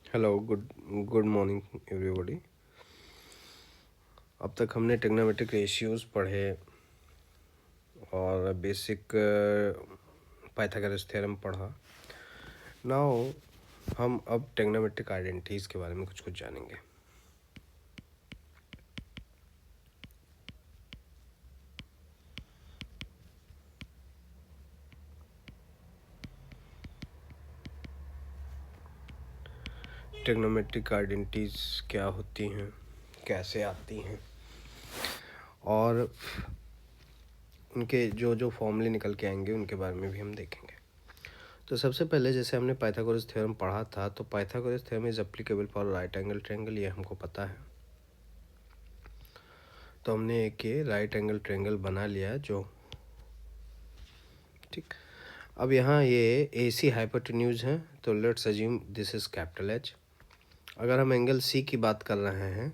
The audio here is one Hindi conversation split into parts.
Hello good morning everybody. अब तक हमने ट्रिग्नोमेट्रिक रेशियोज पढ़े और बेसिक पाइथागोरस थ्योरम पढ़ा। नाउ हम अब ट्रिग्नोमेट्रिक आइडेंटिटीज़ के बारे में कुछ कुछ जानेंगे। ट्रिग्नोमेट्रिक आइडेंटिटीज़ क्या होती हैं, कैसे आती हैं और उनके जो जो फॉर्मूले निकल के आएंगे उनके बारे में भी हम देखेंगे। तो सबसे पहले जैसे हमने पाइथागोरस थ्योरम पढ़ा था, तो Pythagoras theorem is applicable for right angle triangle, ये हमको पता है। तो हमने एक ये राइट एंगल ट्रायंगल बना लिया जो ठीक। अब यहाँ ये ए सी हाइपोटेन्यूज है, तो let's assume this is capital H. अगर हम एंगल सी की बात कर रहे हैं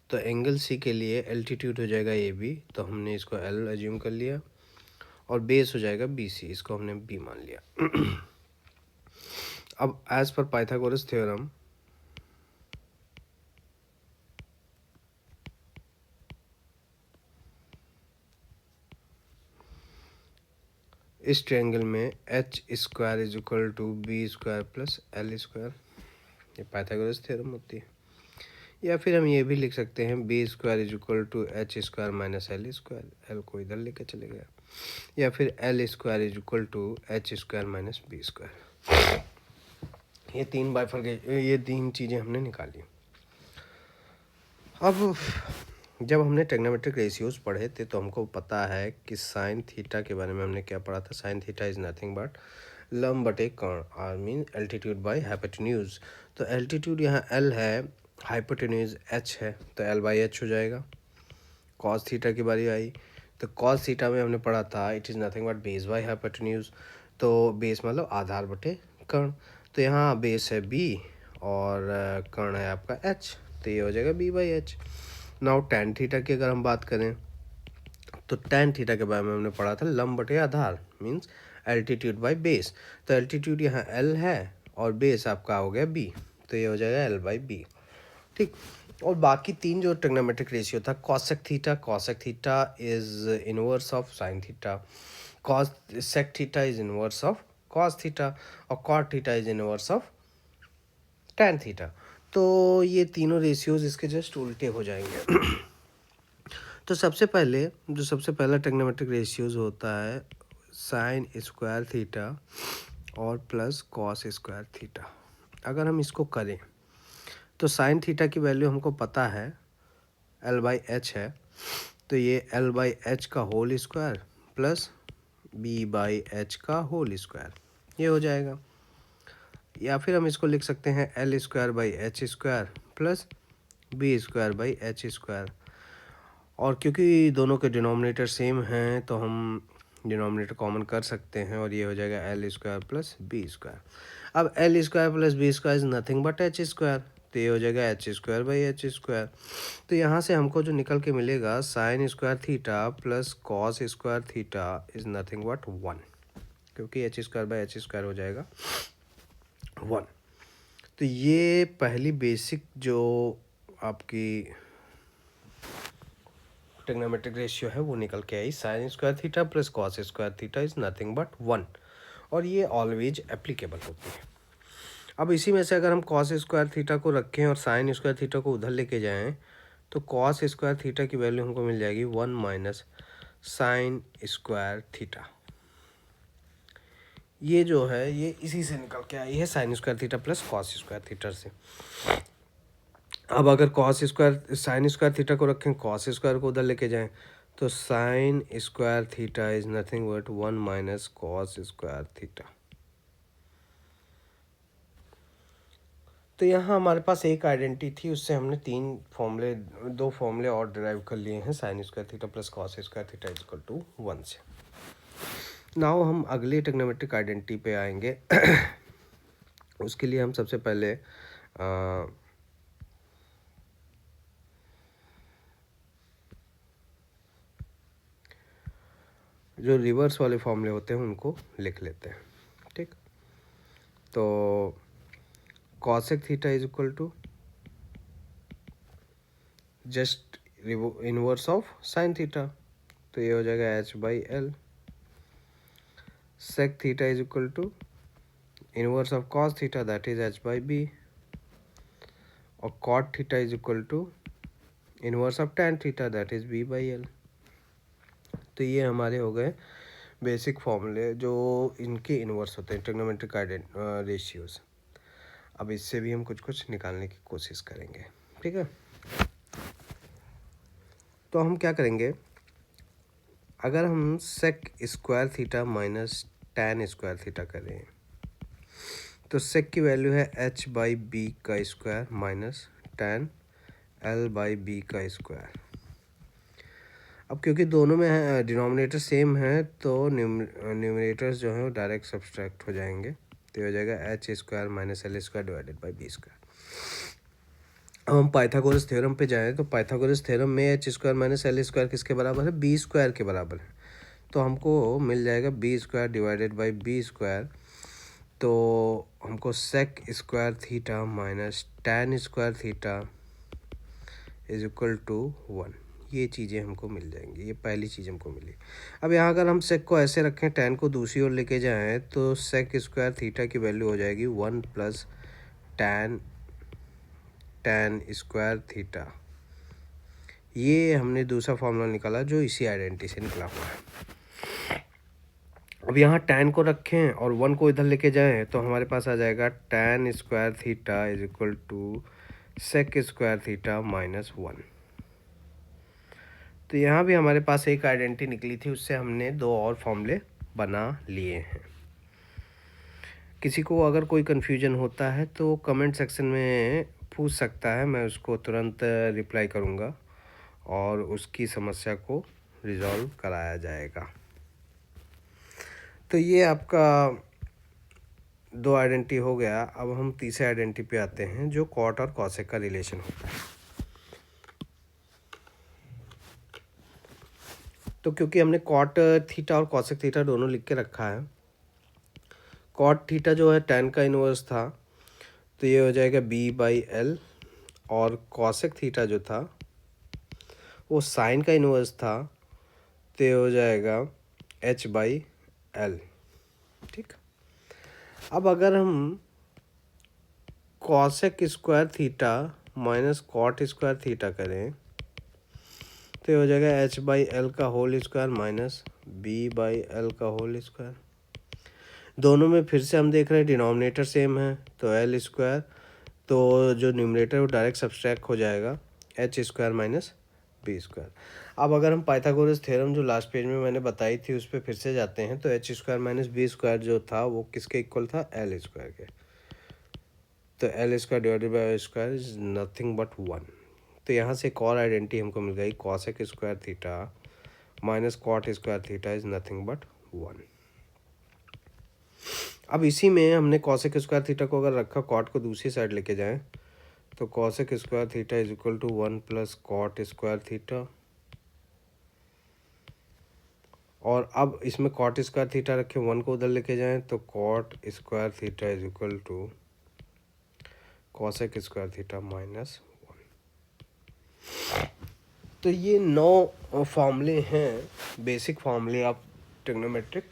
तो एंगल सी के लिए एल्टीट्यूड हो जाएगा ए बी, तो हमने इसको एल अज्यूम कर लिया, और बेस हो जाएगा बी सी, इसको हमने बी मान लिया। अब एज पर पाइथागोरस थ्योरम इस ट्रायंगल में H square is equal to B square plus L square, ये पाइथागोरस थ्योरम होती है। या फिर हम ये भी लिख सकते हैं B square is equal to H square minus L square, L को इधर लेके चले गया। या फिर L square is equal to H square minus B square. ये तीन चीज़ें हमने निकाली। अब जब हमने ट्रिग्नोमेट्रिक रेशियोज पढ़े थे तो हमको पता है कि साइन थीटा के बारे में हमने क्या पढ़ा था। Sine theta is nothing but लंब बटे कर्ण, or mean altitude by hypotenuse. तो एल्टीट्यूड यहाँ एल है, हाइपोटेन्यूज एच है, तो एल बाई एच हो जाएगा। कॉस थीटा की बारी आई, तो कॉस थीटा में हमने पढ़ा था it is nothing but base bye hypotenuse, तो बेस मतलब आधार बटे कर्ण। तो यहाँ बेस है बी और कर्ण है आपका एच, तो ये हो जाएगा B by H. Now tan theta की अगर हम बात करें तो टैन थीटा के बारे में हमने पढ़ा था लंब बटे आधार मीन्स एल्टीट्यूड बाय बेस। तो एल्टीट्यूड यहाँ एल है और बेस आपका हो गया बी, तो ये हो जाएगा एल बाई बी। ठीक। और बाकी तीन जो ट्रिग्नोमेट्रिक रेशियो था, cosec theta is inverse of sine theta, cos sec theta is inverse of cos theta, और cot theta is inverse of tan theta. तो ये तीनों रेशियोज इसके जस्ट उल्टे हो जाएंगे। तो सबसे पहला ट्रिग्नोमेट्रिक रेशियोज होता है साइन स्क्वायर थीटा और प्लस कॉस स्क्वायर थीटा। अगर हम इसको करें तो साइन थीटा की वैल्यू हमको पता है एल बाई एच है, तो ये एल बाई एच का whole square plus B by H का होल स्क्वायर, ये हो जाएगा। या फिर हम इसको लिख सकते हैं L square by H square plus B square by H square. और क्योंकि दोनों के डिनोमिनेटर सेम हैं तो हम डिनोमिनेटर कॉमन कर सकते हैं, और ये हो जाएगा L square plus B square. अब L square plus B square is nothing but H square, तो ये हो जाएगा H square by H square. तो यहाँ से हमको जो निकल के मिलेगा sine square theta plus cos square theta is nothing but 1, क्योंकि H square by H square हो जाएगा 1। तो ये पहली बेसिक जो आपकी ट्रिग्नोमेट्रिक रेशियो है वो निकल के आई, sine square theta plus cos square theta is nothing but 1, और ये ऑलवेज एप्लीकेबल होती है। अब इसी में से अगर हम कॉस स्क्वायर थीटा को रखें और साइन स्क्वायर थीटा को उधर लेके जाएं तो कॉस स्क्वायर थीटा की वैल्यू हमको मिल जाएगी 1 माइनस साइन स्क्वायर थीटा। ये जो है ये इसी से निकल के आई है, sign square theta plus cos square theta से। अब अगर cos square sine square theta को रखें, कॉस स्क्वायर को उधर लेके जाएं तो sign square theta is nothing but 1 minus cos square theta. तो यहाँ हमारे पास एक आइडेंटिटी थी, उससे हमने दो फॉर्मूले और डिराइव कर लिए हैं, sine square theta plus cos square theta is equal to 1 से। नाउ हम अगली ट्रिग्नोमेट्रिक आइडेंटिटी पे आएंगे। उसके लिए हम सबसे पहले जो रिवर्स वाले फॉर्मूले होते हैं उनको लिख लेते हैं। ठीक। तो cosec theta is equal to just inverse of sine theta, तो ये हो जाएगा h/l। Sec theta is equal to inverse of cos theta that is h/b, और cot theta is equal to inverse of tan theta that is b/l। तो ये हमारे हो गए बेसिक फॉर्मूले जो इनके इनवर्स होते हैं, ट्रिग्नोमेट्रिक रेशियोज। अब इससे भी हम कुछ कुछ निकालने की कोशिश करेंगे, ठीक है। तो हम क्या करेंगे, अगर हम sec square theta minus tan square theta करें तो सेक की वैल्यू है h/b का स्क्वायर माइनस टैन l/b का स्क्वायर। अब क्योंकि दोनों में डिनोमिनेटर सेम है तो न्यूमरेटर्स जो हैं वो डायरेक्ट सब्सट्रैक्ट हो जाएंगे, तो ये हो जाएगा h square minus l square divided by b square. अब हम पाइथागोरस थ्योरम पे जाएं तो पाइथागोरस थ्योरम में h square minus l square किसके बराबर है, b स्क्वायर के बराबर है। तो हमको मिल जाएगा b square divided by b square, तो हमको sec square theta minus tan square theta is equal to 1। ये चीज़ें हमको मिल जाएंगी, ये पहली चीज़ हमको मिली। अब यहाँ अगर हम सेक को ऐसे रखें, टैन को दूसरी ओर लेके जाएं तो सेक स्क्वायर थीटा की वैल्यू हो जाएगी 1 प्लस टैन स्क्वायर थीटा। ये हमने दूसरा फॉर्मूला निकाला जो इसी आइडेंटिटी से निकला हुआ है। अब यहाँ टैन को रखें और 1 को इधर लेके जाएं तो हमारे पास आ जाएगा tan square theta is equal to sec square theta minus 1। तो यहाँ भी हमारे पास एक आइडेंटिटी निकली थी, उससे हमने दो और फॉर्मूले बना लिए हैं। किसी को अगर कोई कन्फ्यूजन होता है तो कमेंट सेक्शन में पूछ सकता है, मैं उसको तुरंत रिप्लाई करूँगा और उसकी समस्या को रिजॉल्व कराया जाएगा। तो ये आपका दो आइडेंटिटी हो गया। अब हम तीसरे आइडेंटिटी पे आते हैं जो कॉट और कॉसेक का रिलेशन होता है। तो क्योंकि हमने कॉट थीटा और कॉसेक थीटा दोनों लिख के रखा है, कॉट थीटा जो है टैन का इनवर्स था तो ये हो जाएगा b/l, और कॉसेक थीटा जो था वो साइन का इनवर्स था तो ये हो जाएगा h/l, ठीक। अब अगर हम cosec square theta minus cot square theta करें तो ये हो जाएगा h/l का होल स्क्वायर माइनस b/l का होल स्क्वायर। दोनों में फिर से हम देख रहे हैं डिनोमिनेटर सेम है तो l स्क्वायर, तो जो न्यूमरेटर वो डायरेक्ट सब्सट्रैक्ट हो जाएगा h square minus b square. अब अगर हम पाइथागोरस थ्योरम जो लास्ट पेज में मैंने बताई थी उस पर फिर से जाते हैं तो h square minus b square जो था वो किसके इक्वल था, l स्क्वायर के। तो l square divided by square is nothing but 1। तो यहाँ से एक और आइडेंटिटी हमको मिल गई, cosec square theta minus cot square theta is nothing but 1। अब इसी में हमने कॉसेक स्क्वायर थीटा को अगर रखा, कॉट को दूसरी साइड लेके जाएं तो cosec square theta is equal to 1 plus cot square theta, और अब इसमें कॉट स्क्वायर थीटा रखें, 1 को उधर लेके जाएं तो cot square theta is equal to cosec square theta minus 1। तो ये 9 फॉर्मूले हैं, बेसिक फॉर्मूले ऑफ ट्रिग्नोमेट्रिक,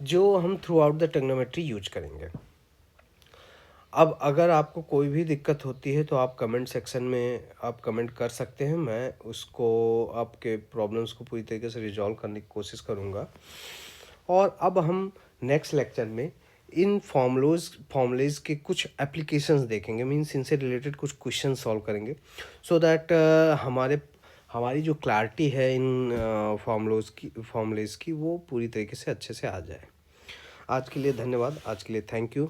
जो हम through out the trigonometry use करेंगे। अब अगर आपको कोई भी दिक्कत होती है तो आप कमेंट सेक्शन में आप कमेंट कर सकते हैं, मैं उसको आपके प्रॉब्लम्स को पूरी तरीके से रिजॉल्व करने की कोशिश करूँगा। और अब हम नेक्स्ट लेक्चर में इन फॉर्मूलेज के कुछ एप्लीकेशंस देखेंगे, मीन्स इनसे रिलेटेड कुछ क्वेश्चन सॉल्व करेंगे, सो दैट हमारी जो क्लैरिटी है इन फॉर्मूलेज की वो पूरी तरीके से अच्छे से आ जाए। आज के लिए धन्यवाद, आज के लिए थैंक यू।